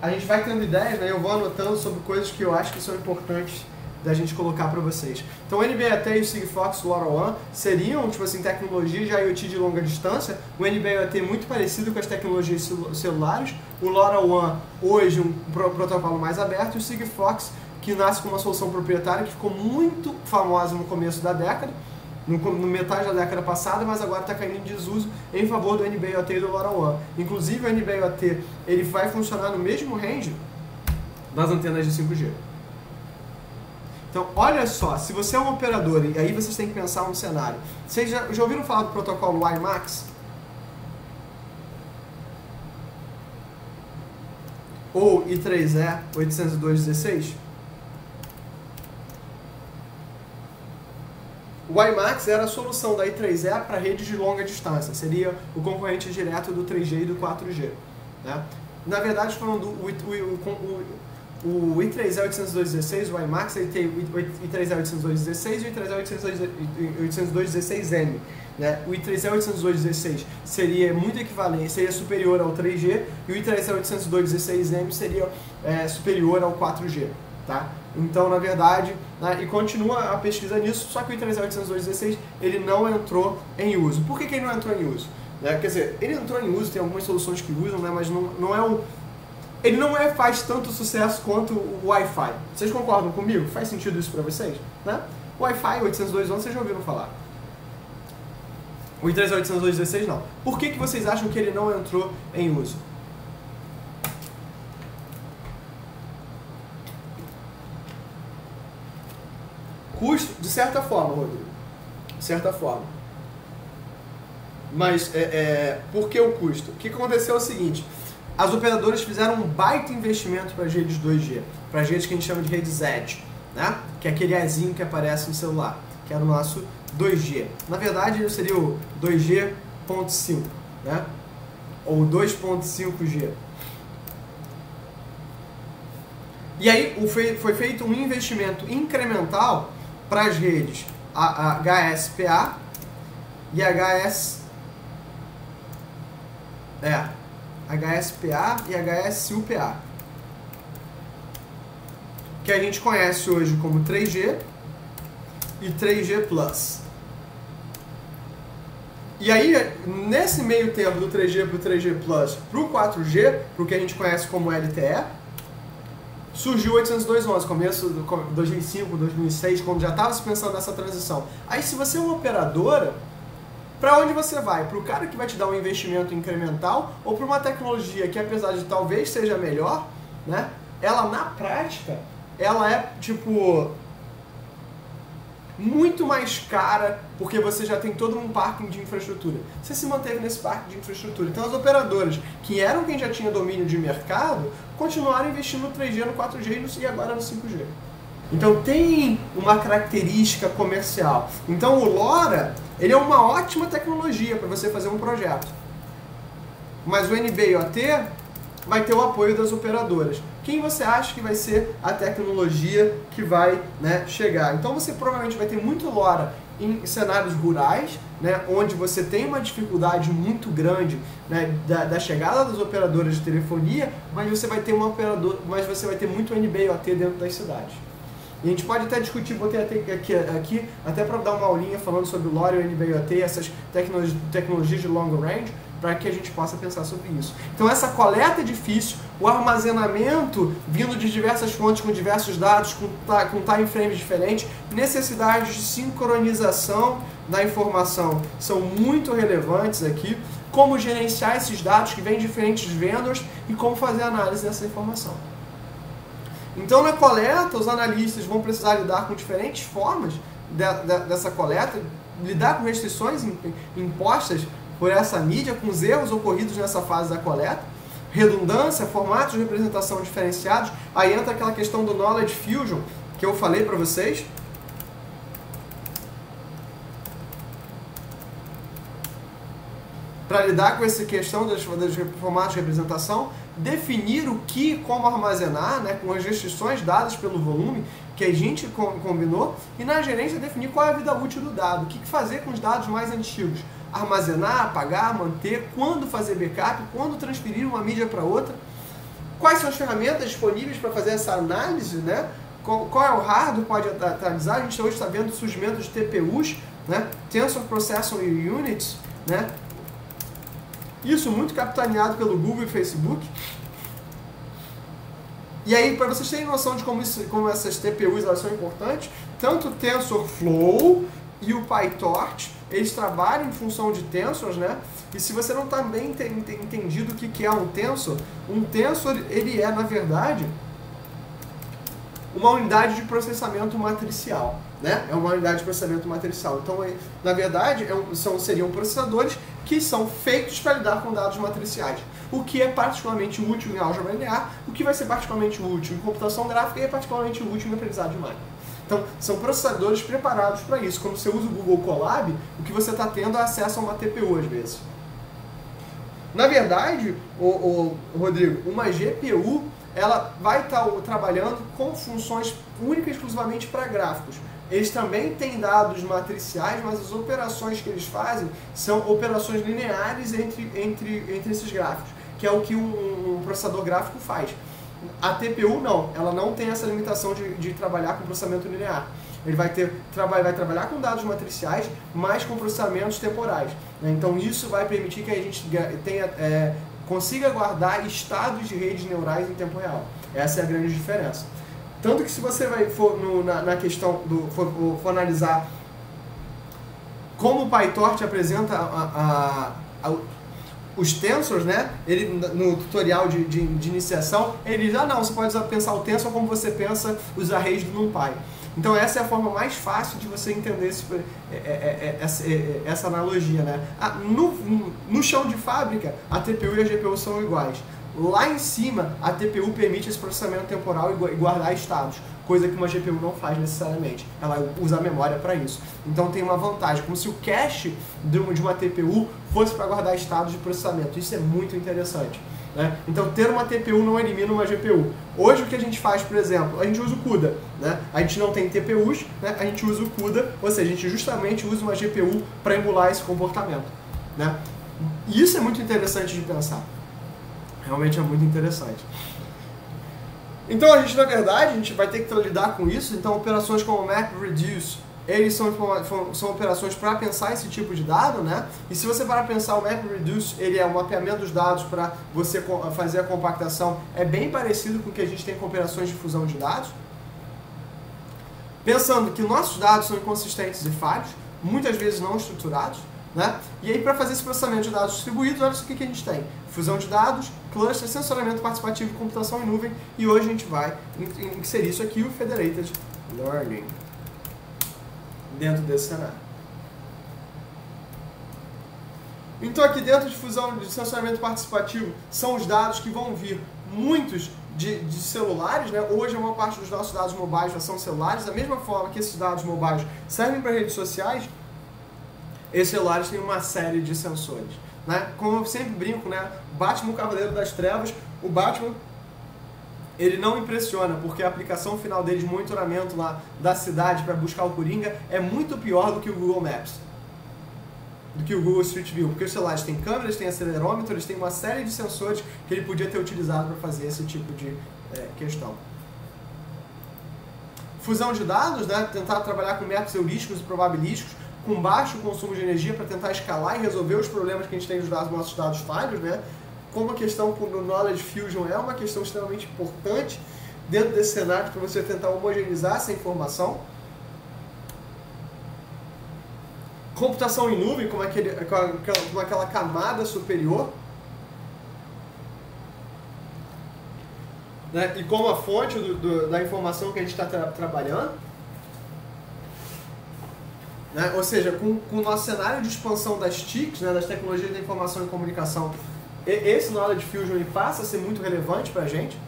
A gente vai tendo ideias, né? Eu vou anotando sobre coisas que eu acho que são importantes da gente colocar para vocês. Então o NB-IoT e o Sigfox, o LoRaWAN seriam, tipo assim, tecnologias de IoT de longa distância. O NB-IoT é muito parecido com as tecnologias celulares. O LoRaWAN, hoje, um protocolo mais aberto. E o Sigfox, que nasce com uma solução proprietária que ficou muito famosa no começo da década, no metade da década passada, mas agora está caindo em desuso em favor do NB-IoT e do LoRaWAN. Inclusive o NB-IoT ele vai funcionar no mesmo range das antenas de 5G. Então, olha só, se você é um operador, e aí vocês têm que pensar um cenário. Vocês já ouviram falar do protocolo WiMAX? Ou I3E 802.16? O WiMAX era a solução da I3E para redes de longa distância. Seria o concorrente direto do 3G e do 4G. Né? Na verdade, falando o I3E 802.16, o WiMAX, ele tem o I3E 802.16 e o I3E 802.16M. Né? O I3E 802.16 seria muito equivalente, seria superior ao 3G, e o I3E 802.16M seria superior ao 4G. Tá? Então, na verdade, né, e continua a pesquisa nisso, só que o I3E 802.16 ele não entrou em uso. Por que ele não entrou em uso? Né? Quer dizer, ele entrou em uso, tem algumas soluções que usam, né, mas não é um... Ele não faz tanto sucesso quanto o Wi-Fi. Vocês concordam comigo? Faz sentido isso para vocês? Né? O Wi-Fi 802.11 vocês já ouviram falar. O I3E 802.16 não. Por que vocês acham que ele não entrou em uso? Custo, de certa forma, Rodrigo. De certa forma. Mas, por que o custo? O que aconteceu é o seguinte. As operadoras fizeram um baita investimento para as redes 2G. Para as redes que a gente chama de redes Edge. Né? Que é aquele Ezinho que aparece no celular. Que era o nosso 2G. Na verdade, ele seria o 2G.5. Né? Ou 2.5G. E aí foi feito um investimento incremental para as redes HSPA e HSPA e HSUPA, que a gente conhece hoje como 3G e 3G Plus. E aí, nesse meio tempo do 3G para o 3G Plus para o 4G, para o que a gente conhece como LTE, surgiu o 802.11, começo de 2005, 2006, quando já estava se pensando nessa transição. Aí, se você é uma operadora, para onde você vai? Para o cara que vai te dar um investimento incremental ou para uma tecnologia que, apesar de talvez seja melhor, né, ela na prática, ela é tipo muito mais cara porque você já tem todo um parque de infraestrutura. Você se manteve nesse parque de infraestrutura. Então as operadoras, que eram quem já tinha domínio de mercado, continuaram investindo no 3G, no 4G e agora no 5G. Então tem uma característica comercial. Então o LoRa, ele é uma ótima tecnologia para você fazer um projeto. Mas o NB-IoT vai ter o apoio das operadoras. Quem você acha que vai ser a tecnologia que vai, né, chegar? Então você provavelmente vai ter muito LoRa em cenários rurais, né, onde você tem uma dificuldade muito grande, né, da chegada das operadoras de telefonia, mas você vai ter você vai ter muito NB-IoT dentro das cidades. E a gente pode até discutir, botei aqui até para dar uma aulinha falando sobre o LoRa e o NB-IoT, essas tecnologias de long range, para que a gente possa pensar sobre isso. Então essa coleta é difícil, o armazenamento vindo de diversas fontes com diversos dados, com time frames diferentes, necessidades de sincronização da informação são muito relevantes aqui, como gerenciar esses dados que vêm de diferentes vendors e como fazer a análise dessa informação. Então na coleta os analistas vão precisar lidar com diferentes formas dessa coleta, lidar com restrições impostas por essa mídia, com os erros ocorridos nessa fase da coleta, redundância, formatos de representação diferenciados. Aí entra aquela questão do Knowledge Fusion, que eu falei para vocês. Para lidar com essa questão dos formatos de representação, definir o que, como armazenar, né, com as restrições dadas pelo volume que a gente combinou, e na gerência definir qual é a vida útil do dado, o que fazer com os dados mais antigos. Armazenar, apagar, manter, quando fazer backup, quando transferir uma mídia para outra, quais são as ferramentas disponíveis para fazer essa análise, né? Qual é o hardware que pode atualizar. A gente hoje está vendo o surgimento de TPUs, né? Tensor Processing Units, né? Isso muito capitaneado pelo Google e Facebook. E aí, para vocês terem noção de como essas TPUs elas são importantes, tanto o TensorFlow e o PyTorch, eles trabalham em função de tensors, né? E se você não está bem entendido o que é um tensor ele é, na verdade, uma unidade de processamento matricial, né? É uma unidade de processamento matricial. Então, na verdade, seriam processadores que são feitos para lidar com dados matriciais. O que é particularmente útil em álgebra linear, o que vai ser particularmente útil em computação gráfica e é particularmente útil em aprendizado de máquina. Então, são processadores preparados para isso. Quando você usa o Google Colab, o que você está tendo é acesso a uma TPU às vezes. Na verdade, Rodrigo, uma GPU ela vai estar trabalhando com funções únicas e exclusivamente para gráficos. Eles também têm dados matriciais, mas as operações que eles fazem são operações lineares entre esses gráficos, que é o que um processador gráfico faz. A TPU não, ela não tem essa limitação de trabalhar com processamento linear. Ele vai trabalhar com dados matriciais, mas com processamentos temporais. Então isso vai permitir que a gente consiga guardar estados de redes neurais em tempo real. Essa é a grande diferença. Tanto que se você for na questão for analisar como o PyTorch apresenta os tensors, né? Ele, no tutorial de iniciação, ele diz, não, você pode pensar o tensor como você pensa os arrays do NumPy. Então essa é a forma mais fácil de você entender essa analogia, né? No chão de fábrica, a TPU e a GPU são iguais. Lá em cima, a TPU permite esse processamento temporal e guardar estados, coisa que uma GPU não faz necessariamente. Ela usa a memória para isso. Então tem uma vantagem, como se o cache de uma TPU fosse para guardar estados de processamento. Isso é muito interessante, né? Então ter uma TPU não elimina uma GPU. Hoje o que a gente faz, por exemplo, a gente usa o CUDA, né? A gente não tem TPUs, né? A gente usa o CUDA, ou seja, a gente justamente usa uma GPU para emular esse comportamento, né? E isso é muito interessante de pensar. Realmente é muito interessante. Então a gente, na verdade, a gente vai ter que lidar com isso. Então operações como MapReduce, eles são operações para pensar esse tipo de dado, né? E se você parar para pensar, o MapReduce, ele é um mapeamento dos dados para você fazer a compactação, é bem parecido com o que a gente tem com operações de fusão de dados. Pensando que nossos dados são inconsistentes e falhos, muitas vezes não estruturados, né? E aí, para fazer esse processamento de dados distribuídos, olha o que a gente tem. Fusão de dados, cluster, sensoramento participativo e computação em nuvem. E hoje a gente vai inserir isso aqui, o Federated Learning, dentro desse cenário. Então aqui dentro de fusão de sensoramento participativo são os dados que vão vir, muitos de celulares, né? Hoje a maior parte dos nossos dados mobiles já são celulares. Da mesma forma que esses dados mobiles servem para redes sociais, esses celulares têm uma série de sensores, né? Como eu sempre brinco, né? Batman, o Cavaleiro das Trevas, o Batman, ele não impressiona, porque a aplicação final dele de monitoramento lá da cidade para buscar o Coringa é muito pior do que o Google Maps, do que o Google Street View, porque os celulares têm câmeras, têm acelerômetro, eles têm uma série de sensores que ele podia ter utilizado para fazer esse tipo de questão. Fusão de dados, né? Tentar trabalhar com métodos heurísticos e probabilísticos, com baixo consumo de energia para tentar escalar e resolver os problemas que a gente tem nos nossos dados falhos, né? Como a questão do Knowledge Fusion é uma questão extremamente importante dentro desse cenário para você tentar homogeneizar essa informação. Computação em nuvem, como aquela camada superior, né? E como a fonte da informação que a gente está trabalhando. Né? Ou seja, com o nosso cenário de expansão das TICs, né, das tecnologias da informação e comunicação, esse Knowledge Fusion ele passa a ser muito relevante para a gente,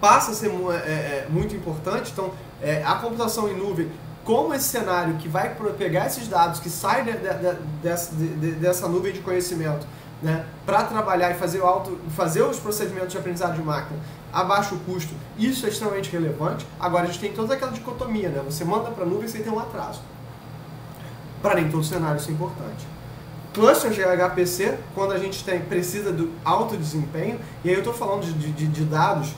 passa a ser muito importante. Então, a computação em nuvem, como esse cenário que vai pegar esses dados que saem dessa nuvem de conhecimento, né, para trabalhar e fazer os procedimentos de aprendizado de máquina a baixo custo, isso é extremamente relevante. Agora a gente tem toda aquela dicotomia, né? Você manda para a nuvem sem ter um atraso. Para nem todo cenário isso é importante. Clusters de HPC, quando a gente precisa do alto desempenho, e aí eu estou falando de dados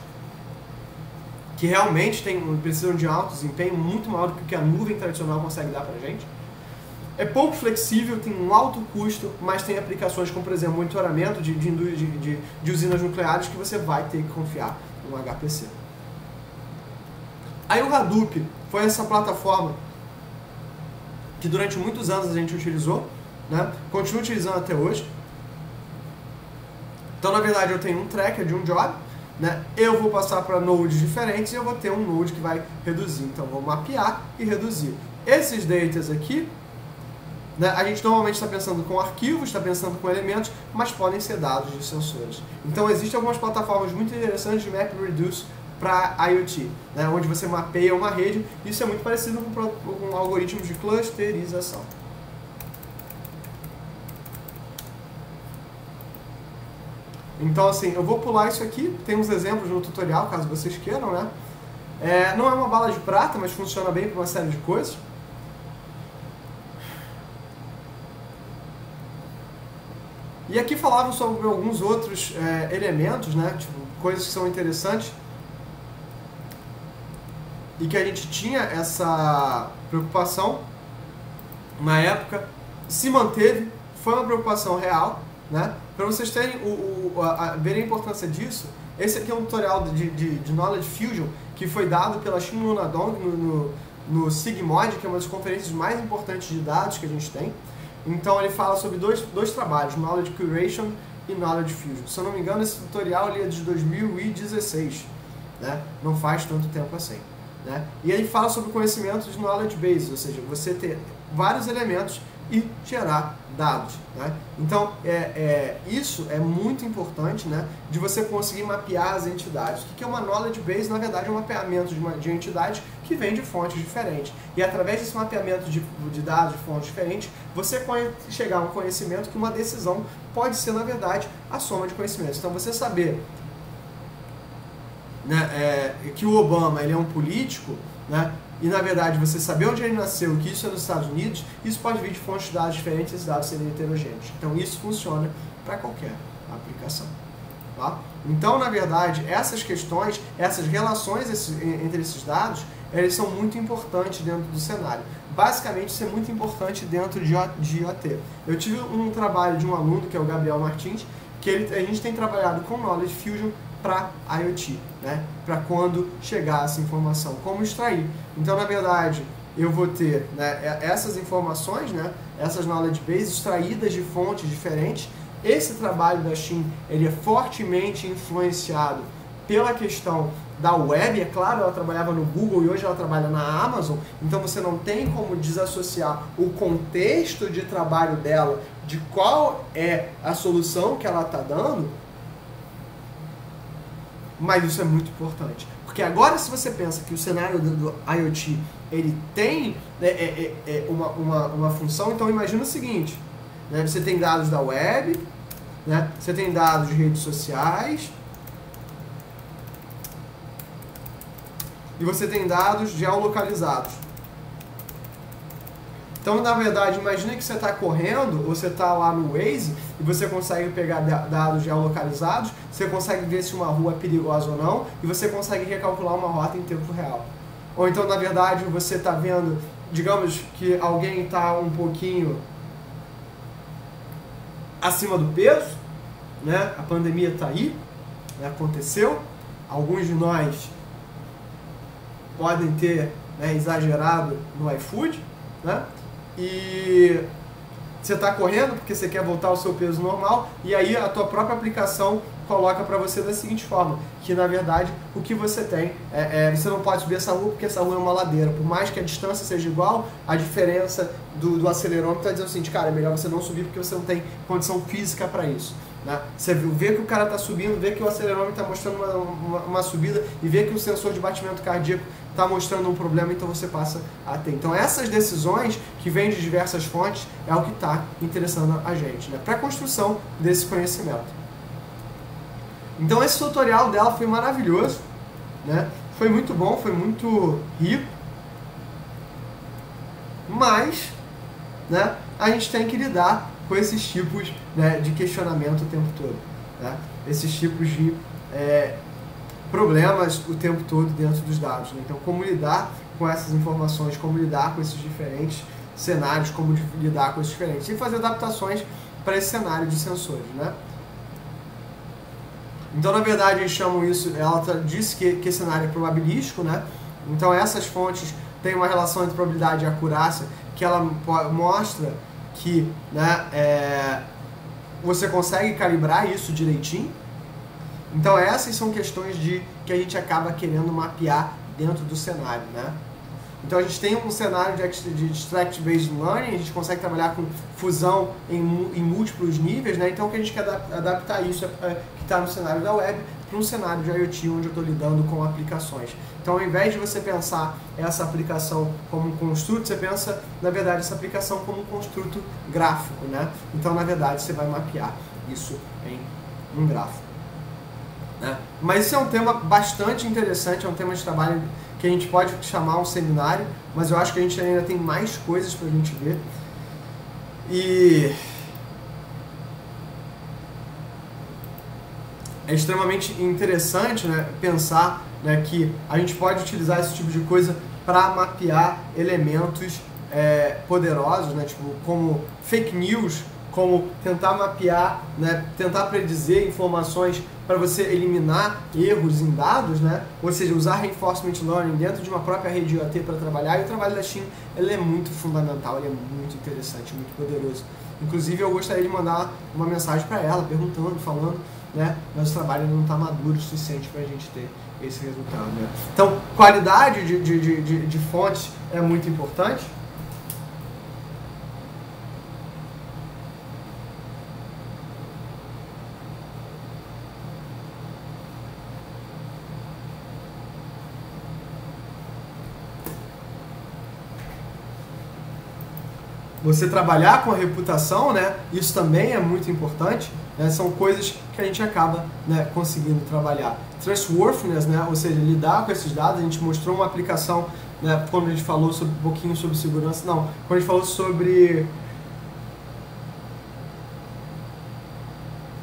que realmente precisam de alto desempenho, muito maior do que a nuvem tradicional consegue dar para a gente. é pouco flexível, tem um alto custo, mas tem aplicações como, por exemplo, monitoramento de usinas nucleares que você vai ter que confiar no HPC. Aí o Hadoop foi essa plataforma que durante muitos anos a gente utilizou, né? Continua utilizando até hoje. Então, na verdade, eu tenho um tracker de um job, né? Eu vou passar para nodes diferentes e eu vou ter um node que vai reduzir. Então, eu vou mapear e reduzir. Esses datas aqui, né, a gente normalmente está pensando com arquivos, está pensando com elementos, mas podem ser dados de sensores. Então, existem algumas plataformas muito interessantes de MapReduce para IoT, né, onde você mapeia uma rede. Isso é muito parecido com algoritmos de clusterização. Então, assim, eu vou pular isso aqui, tem uns exemplos no tutorial, caso vocês queiram, né? Não é uma bala de prata, mas funciona bem para uma série de coisas. E aqui falavam sobre alguns outros elementos, né? Tipo, coisas que são interessantes e que a gente tinha essa preocupação na época, se manteve, foi uma preocupação real, né? Para vocês terem verem a importância disso, esse aqui é um tutorial de Knowledge Fusion que foi dado pela Shin Lunadong no SIGMOD, que é uma das conferências mais importantes de dados que a gente tem. Então ele fala sobre dois trabalhos, Knowledge Curation e Knowledge Fusion. Se eu não me engano, esse tutorial ali é de 2016, né? Não faz tanto tempo assim, né? E ele fala sobre o conhecimento de Knowledge Base, ou seja, você ter vários elementos e gerar dados, né? Então, isso é muito importante, né, de você conseguir mapear as entidades. O que é uma Knowledge Base? Na verdade, é um mapeamento de entidades que vem de fontes diferentes. E através desse mapeamento de dados de fontes diferentes, você pode chegar a um conhecimento que uma decisão pode ser, na verdade, a soma de conhecimentos. Então, você saber, né, que o Obama ele é um político, né, e na verdade você saber onde ele nasceu, que isso é nos Estados Unidos, isso pode vir de fontes de dados diferentes e esses dados serem heterogêneos. Então isso funciona para qualquer aplicação. Tá? Então, na verdade, essas questões, essas relações entre esses dados, eles são muito importantes dentro do cenário. Basicamente, isso é muito importante dentro de IoT. Eu tive um trabalho de um aluno, que é o Gabriel Martins, que a gente tem trabalhado com Knowledge Fusion para IoT, né? Para quando chegar essa informação, como extrair. Então, na verdade, eu vou ter, né, essas informações, né, essas knowledge bases extraídas de fontes diferentes. Esse trabalho da Shin, ele é fortemente influenciado pela questão da web. É claro, ela trabalhava no Google e hoje ela trabalha na Amazon, então você não tem como desassociar o contexto de trabalho dela de qual é a solução que ela está dando. Mas isso é muito importante, porque agora se você pensa que o cenário do IoT ele tem uma função, então imagina o seguinte, né? Você tem dados da web, né? Você tem dados de redes sociais e você tem dados geolocalizados. Então, na verdade, imagina que você está correndo, ou você está lá no Waze, e você consegue pegar dados geolocalizados, você consegue ver se uma rua é perigosa ou não, e você consegue recalcular uma rota em tempo real. Ou então, na verdade, você está vendo, digamos que alguém está um pouquinho acima do peso, né? A pandemia está aí, né? Aconteceu, alguns de nós podem ter, né, exagerado no iFood, né? E você está correndo porque você quer voltar ao seu peso normal, e aí a tua própria aplicação coloca para você da seguinte forma, que na verdade o que você tem você não pode subir essa rua porque essa rua é uma ladeira, por mais que a distância seja igual, a diferença do acelerômetro está dizendo assim, cara, é melhor você não subir porque você não tem condição física para isso, né? Você vê que o cara está subindo, vê que o acelerômetro está mostrando uma subida e vê que o sensor de batimento cardíaco está mostrando um problema, então você passa a ter. Então essas decisões que vêm de diversas fontes é o que está interessando a gente, né? Para a construção desse conhecimento. Então esse tutorial dela foi maravilhoso, né? Foi muito bom, foi muito rico, mas, né, a gente tem que lidar com esses tipos, né, de questionamento o tempo todo, né? Esses tipos de problemas o tempo todo dentro dos dados, né? Então como lidar com essas informações, como lidar com esses diferentes cenários, como lidar com esses diferentes, e fazer adaptações para esse cenário de sensores, né? Então, na verdade, eles chamam isso, ela disse que esse cenário é probabilístico, né? Então, essas fontes têm uma relação entre probabilidade e acurácia, que ela mostra que, né, você consegue calibrar isso direitinho. Então, essas são questões que a gente acaba querendo mapear dentro do cenário, né? Então, a gente tem um cenário de Distract-Based Learning, a gente consegue trabalhar com fusão em múltiplos níveis, né? Então, o que a gente quer adaptar isso que está no cenário da web para um cenário de IoT, onde eu estou lidando com aplicações. Então, ao invés de você pensar essa aplicação como um construto, você pensa, na verdade, essa aplicação como um construto gráfico, né? Então, na verdade, você vai mapear isso em um gráfico, né? Mas isso é um tema bastante interessante, é um tema de trabalho que a gente pode chamar um seminário, mas eu acho que a gente ainda tem mais coisas para a gente ver. E é extremamente interessante, né, pensar, né, que a gente pode utilizar esse tipo de coisa para mapear elementos poderosos, né, tipo, como fake news, como tentar mapear, né, tentar predizer informações para você eliminar erros em dados, né? Ou seja, usar Reinforcement Learning dentro de uma própria rede IoT para trabalhar. E o trabalho da Xin, ele é muito fundamental, ele é muito interessante, muito poderoso. Inclusive, eu gostaria de mandar uma mensagem para ela, perguntando, falando, né? Mas o trabalho não está maduro o suficiente para a gente ter esse resultado, né? Então, qualidade de fontes é muito importante. Você trabalhar com a reputação, né? Isso também é muito importante, né? São coisas que a gente acaba, né, conseguindo trabalhar. Trustworthiness, né? Ou seja, lidar com esses dados. A gente mostrou uma aplicação, né, quando a gente falou um pouquinho sobre segurança. Não, quando a gente falou sobre...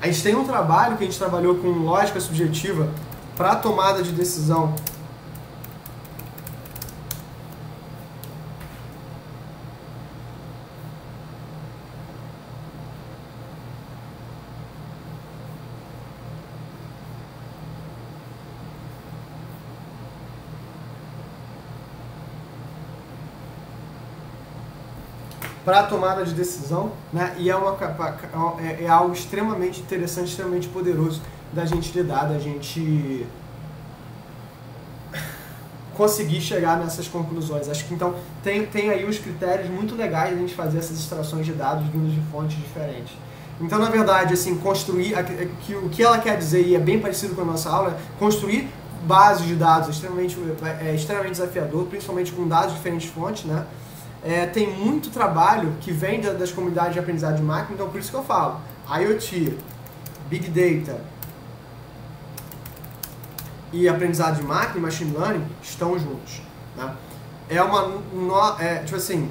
A gente tem um trabalho que a gente trabalhou com lógica subjetiva para tomada de decisão. Para a tomada de decisão, né? E é algo extremamente interessante, extremamente poderoso da gente lidar, da gente conseguir chegar nessas conclusões. Acho que então tem aí os critérios muito legais de a gente fazer essas extrações de dados vindos de fontes diferentes. Então, na verdade, assim, construir, o que ela quer dizer, e é bem parecido com a nossa aula, é construir bases de dados extremamente desafiador, principalmente com dados de diferentes fontes, né? Tem muito trabalho que vem das comunidades de aprendizado de máquina, então por isso que eu falo, IoT, Big Data e aprendizado de máquina e Machine Learning estão juntos, né? Tipo assim,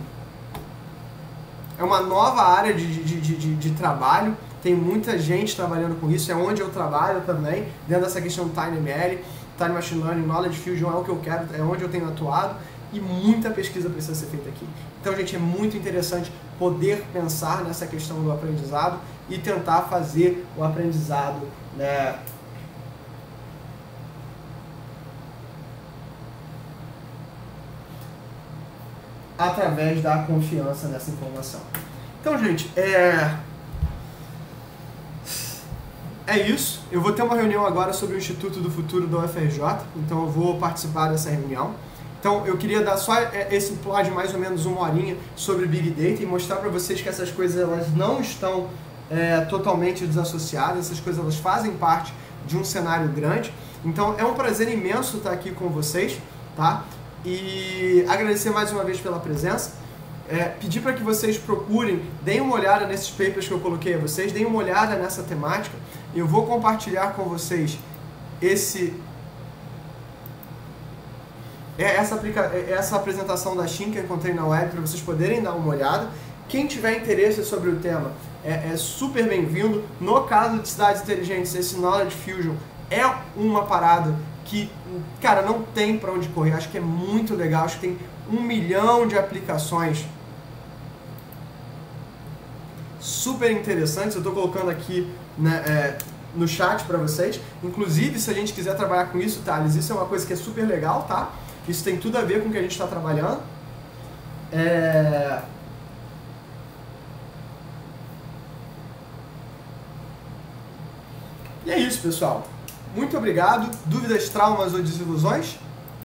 é uma nova área de trabalho, tem muita gente trabalhando com isso, é onde eu trabalho também, dentro dessa questão do TinyML, Time Machine Learning, Knowledge Fusion é o que eu quero, é onde eu tenho atuado. E muita pesquisa precisa ser feita aqui. Então, gente, é muito interessante poder pensar nessa questão do aprendizado e tentar fazer o aprendizado, né, através da confiança nessa informação. Então, gente, é isso. Eu vou ter uma reunião agora sobre o Instituto do Futuro da UFRJ, então eu vou participar dessa reunião. Então, eu queria dar só esse plot de mais ou menos uma horinha sobre Big Data e mostrar para vocês que essas coisas elas não estão totalmente desassociadas, essas coisas elas fazem parte de um cenário grande. Então, é um prazer imenso estar aqui com vocês, tá? E agradecer mais uma vez pela presença. Pedir para que vocês procurem, deem uma olhada nesses papers que eu coloquei a vocês, deem uma olhada nessa temática. Eu vou compartilhar com vocês essa apresentação da Xin que eu encontrei na web para vocês poderem dar uma olhada. Quem tiver interesse sobre o tema é super bem-vindo. No caso de cidades inteligentes, esse Knowledge Fusion é uma parada que, cara, não tem para onde correr. Acho que é muito legal, acho que tem 1 milhão de aplicações super interessantes. Eu estou colocando aqui, né, no chat para vocês. Inclusive, se a gente quiser trabalhar com isso, Thales, isso é uma coisa que é super legal, tá? Isso tem tudo a ver com o que a gente está trabalhando. E é isso, pessoal. Muito obrigado. Dúvidas, traumas ou desilusões?